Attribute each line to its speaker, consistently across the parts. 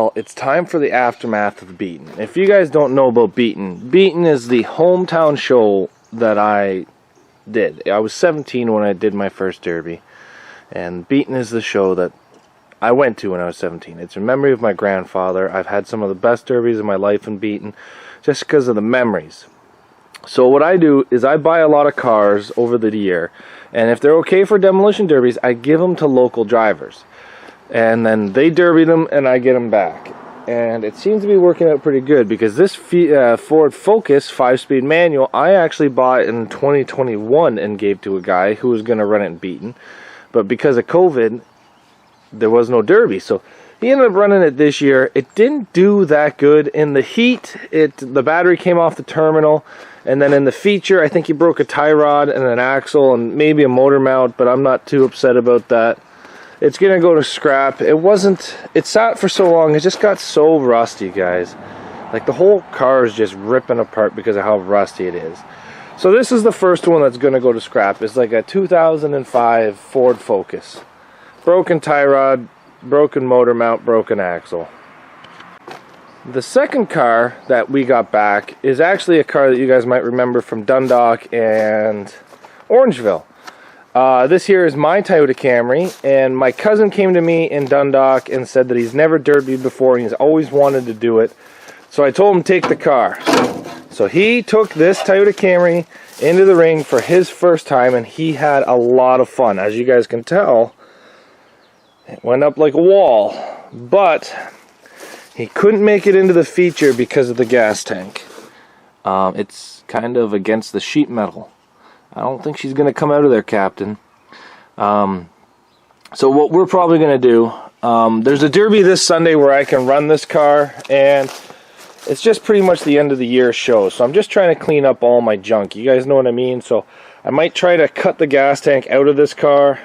Speaker 1: Well, it's time for the aftermath of Beeton. If you guys don't know about Beeton, Beeton is the hometown show that I did. I was 17 when I did my first derby, and Beeton is the show that I went to when I was 17. It's a memory of my grandfather. I've had some of the best derbies of my life in Beeton just because of the memories. So what I do is I buy a lot of cars over the year, and if they're okay for demolition derbies, I give them to local drivers. And then they derby them and I get them back. And it seems to be working out pretty good, because this Ford Focus 5-speed manual I actually bought in 2021 and gave to a guy who was going to run it in Beeton. But because of COVID, there was no derby. So he ended up running it this year. It didn't do that good. In the heat, the battery came off the terminal. And then in the feature, I think he broke a tie rod and an axle and maybe a motor mount, but I'm not too upset about that. It's gonna go to scrap. It sat for so long, it just got so rusty, guys. Like, the whole car is just ripping apart because of how rusty it is. So this is the first one that's gonna go to scrap. It's like a 2005 Ford Focus. Broken tie rod, broken motor mount, broken axle. The second car that we got back is actually a car that you guys might remember from Dundalk and Orangeville. This here is my Toyota Camry, and my cousin came to me in Dundalk and said that he's never derbied before and he's always wanted to do it. So I told him to take the car. So he took this Toyota Camry into the ring for his first time, and he had a lot of fun. As you guys can tell, it went up like a wall, but he couldn't make it into the feature because of the gas tank. It's kind of against the sheet metal. I don't think she's going to come out of there, Captain. So what we're probably going to do, there's a derby this Sunday where I can run this car, and it's just pretty much the end of the year show. So I'm just trying to clean up all my junk. You guys know what I mean? So I might try to cut the gas tank out of this car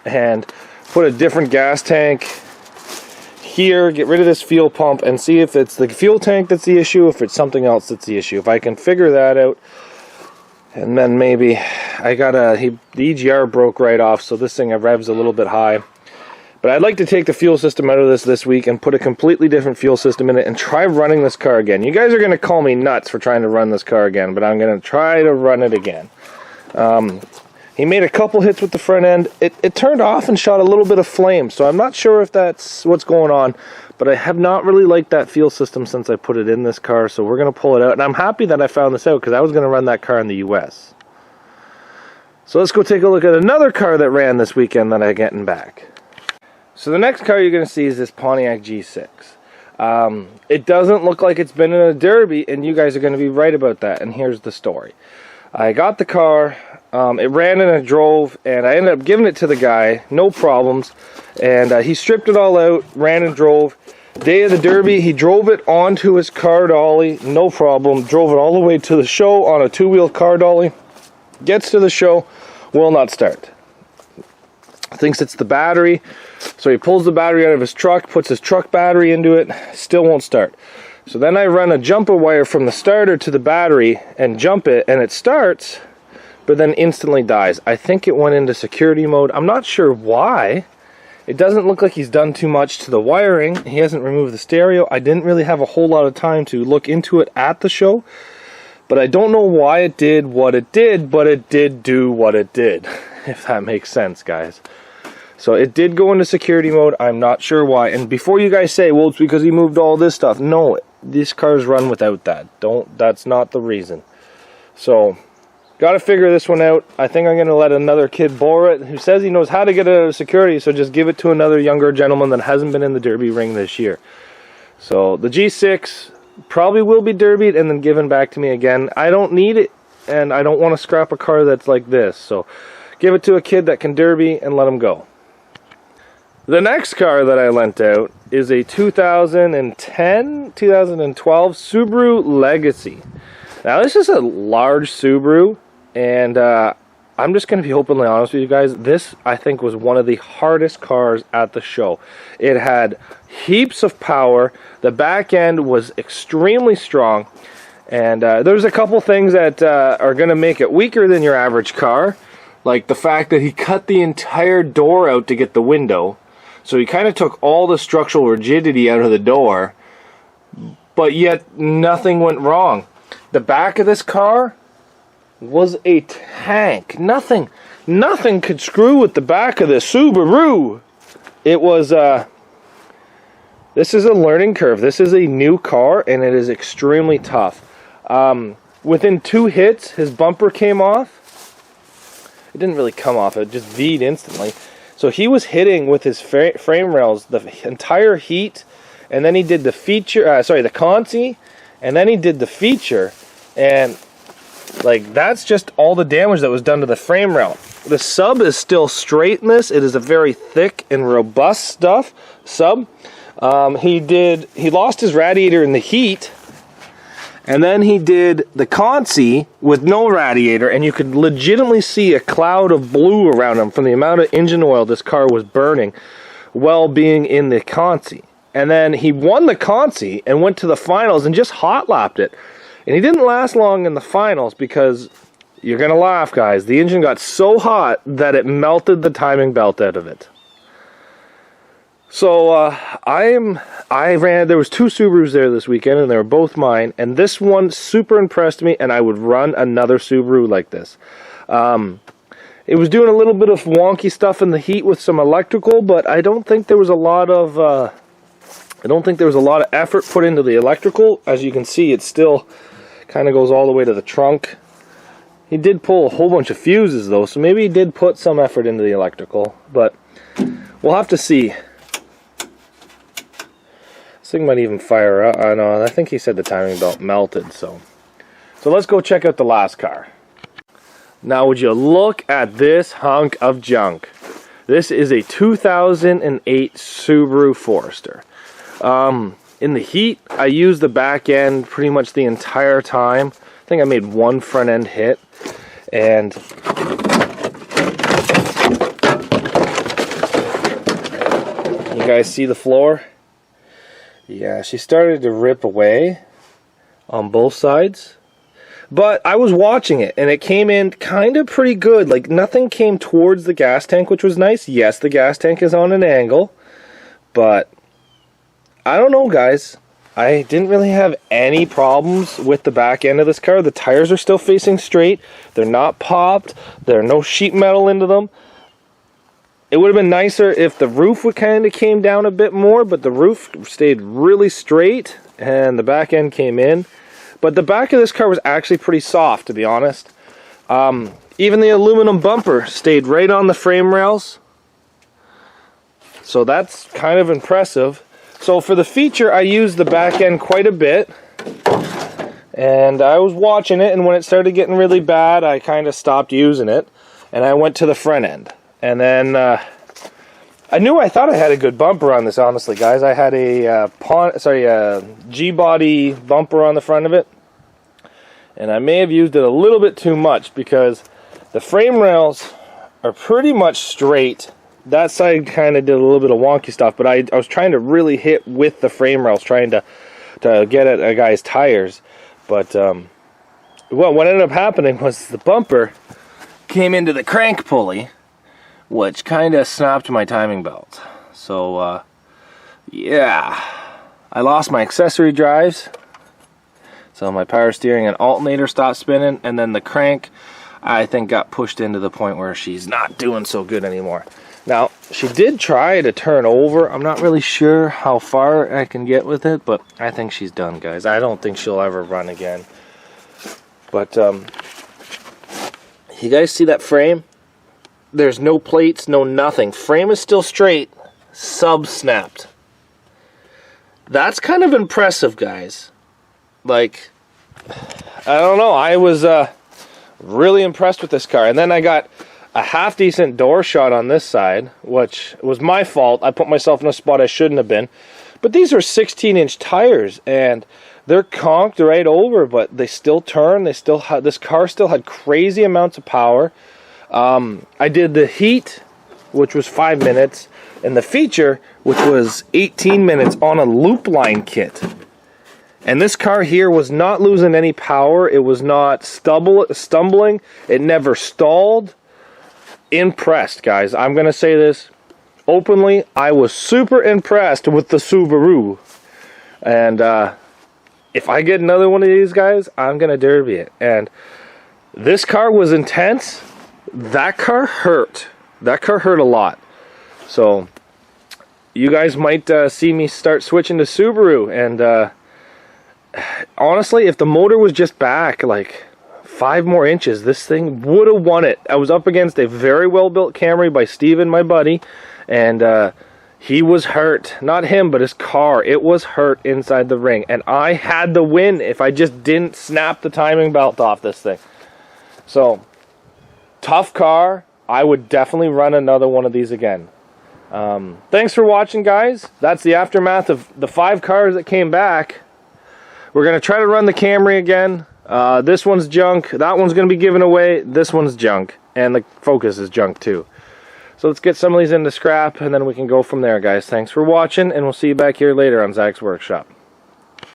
Speaker 1: and put a different gas tank here, get rid of this fuel pump, and see if it's the fuel tank that's the issue, if it's something else that's the issue. If I can figure that out, and then maybe the EGR broke right off, so this thing revs a little bit high. But I'd like to take the fuel system out of this week and put a completely different fuel system in it and try running this car again. You guys are going to call me nuts for trying to run this car again, but I'm going to try to run it again. He made a couple hits with the front end. It turned off and shot a little bit of flame, so I'm not sure if that's what's going on, but I have not really liked that fuel system since I put it in this car, so we're going to pull it out. And I'm happy that I found this out, because I was going to run that car in the US. So let's go take a look at another car that ran this weekend that I'm getting back. So the next car you're going to see is this Pontiac G6. It doesn't look like it's been in a derby, and you guys are going to be right about that, and here's the story. I got the car, it ran and it drove, and I ended up giving it to the guy, no problems, and he stripped it all out, ran and drove. Day of the derby, he drove it onto his car dolly, no problem, drove it all the way to the show on a two-wheel car dolly, gets to the show, will not start. Thinks it's the battery, so he pulls the battery out of his truck, puts his truck battery into it, still won't start. So then I run a jumper wire from the starter to the battery and jump it, and it starts, but then instantly dies. I think it went into security mode. I'm not sure why. It doesn't look like he's done too much to the wiring. He hasn't removed the stereo. I didn't really have a whole lot of time to look into it at the show, but I don't know why it did what it did, but it did do what it did, if that makes sense, guys. So it did go into security mode. I'm not sure why. And before you guys say, well, it's because he moved all this stuff. No, these cars run without that. That's not the reason. So, got to figure this one out. I think I'm going to let another kid borrow it who says he knows how to get it out of security, so just give it to another younger gentleman that hasn't been in the derby ring this year. So, the G6 probably will be derbied and then given back to me again. I don't need it, and I don't want to scrap a car that's like this. So, give it to a kid that can derby and let him go. The next car that I lent out is a 2012 Subaru Legacy. Now this is a large Subaru, and I'm just going to be openly honest with you guys. This, I think, was one of the hardest cars at the show. It had heaps of power. The back end was extremely strong, and there's a couple things that are going to make it weaker than your average car, like the fact that he cut the entire door out to get the window. So he kind of took all the structural rigidity out of the door, but yet nothing went wrong. The back of this car was a tank. Nothing could screw with the back of this Subaru. It was, this is a learning curve. This is a new car, and it is extremely tough. Within 2 hits, his bumper came off. It didn't really come off, it just V'd instantly. So he was hitting with his frame rails the entire heat, and then he did the feature, the consi, and then he did the feature, and like that's just all the damage that was done to the frame rail. The sub is still straight in this. It is a very thick and robust sub. He lost his radiator in the heat, and then he did the consi with no radiator, and you could legitimately see a cloud of blue around him from the amount of engine oil this car was burning while being in the consi. And then he won the consi and went to the finals and just hot lapped it. And he didn't last long in the finals because, you're going to laugh guys, the engine got so hot that it melted the timing belt out of it. So there was 2 Subarus there this weekend, and they were both mine, and this one super impressed me, and I would run another Subaru like this. It was doing a little bit of wonky stuff in the heat with some electrical, but I don't think there was a lot of effort put into the electrical. As you can see, it still kind of goes all the way to the trunk. He did pull a whole bunch of fuses though, so maybe he did put some effort into the electrical, but we'll have to see. This thing might even fire up. I know, I think he said the timing belt melted, so let's go check out the last car. Now would you look at this hunk of junk. This is a 2008 Subaru Forester. In the heat, I used the back end pretty much the entire time. I think I made one front end hit, and you guys see the floor? Yeah, she started to rip away on both sides. But I was watching it, and it came in kind of pretty good. Like, nothing came towards the gas tank, which was nice. Yes, the gas tank is on an angle, but I don't know, guys. I didn't really have any problems with the back end of this car. The tires are still facing straight. They're not popped. There are no sheet metal into them. It would have been nicer if the roof would kind of came down a bit more, but the roof stayed really straight, and the back end came in. But the back of this car was actually pretty soft, to be honest. Even the aluminum bumper stayed right on the frame rails. So that's kind of impressive. So for the feature, I used the back end quite a bit. And I was watching it, and when it started getting really bad, I kind of stopped using it. And I went to the front end. And then I thought I had a good bumper on this, honestly, guys. I had a G-body bumper on the front of it, and I may have used it a little bit too much because the frame rails are pretty much straight. That side kind of did a little bit of wonky stuff, but I was trying to really hit with the frame rails, trying to get at a guy's tires. But well, what ended up happening was the bumper came into the crank pulley, which kind of snapped my timing belt. So, yeah, I lost my accessory drives. So my power steering and alternator stopped spinning, and then the crank, I think, got pushed into the point where she's not doing so good anymore. Now, she did try to turn over. I'm not really sure how far I can get with it, but I think she's done, guys. I don't think she'll ever run again. But, you guys see that frame? There's no plates, no nothing. Frame is still straight. Sub snapped. That's kind of impressive, guys. Like, I don't know. I was really impressed with this car. And then I got a half-decent door shot on this side, which was my fault. I put myself in a spot I shouldn't have been. But these are 16-inch tires, and they're conked right over, but they still turn. They still had, this car still had crazy amounts of power. I did the heat, which was 5 minutes, and the feature, which was 18 minutes on a loop line kit. And this car here was not losing any power. It was not stumbling. It never stalled. Impressed, guys. I'm going to say this. openly, I was super impressed with the Subaru. And if I get another one of these guys, I'm going to derby it. And this car was intense. That car hurt. That car hurt a lot. So you guys might see me start switching to Subaru. And honestly, if the motor was just back like 5 more inches, this thing would have won it. I was up against a very well built Camry by Steven, my buddy, and he was hurt. Not him, but his car. It was hurt inside the ring, and I had the win if I just didn't snap the timing belt off this thing. So tough car. I would definitely run another one of these again. Thanks for watching, guys. That's the aftermath of the 5 cars that came back. We're going to try to run the Camry again. This one's junk. That one's going to be given away. This one's junk. And the Focus is junk too. So let's get some of these into scrap, and then we can go from there, guys. Thanks for watching, and we'll see you back here later on Zach's Workshop.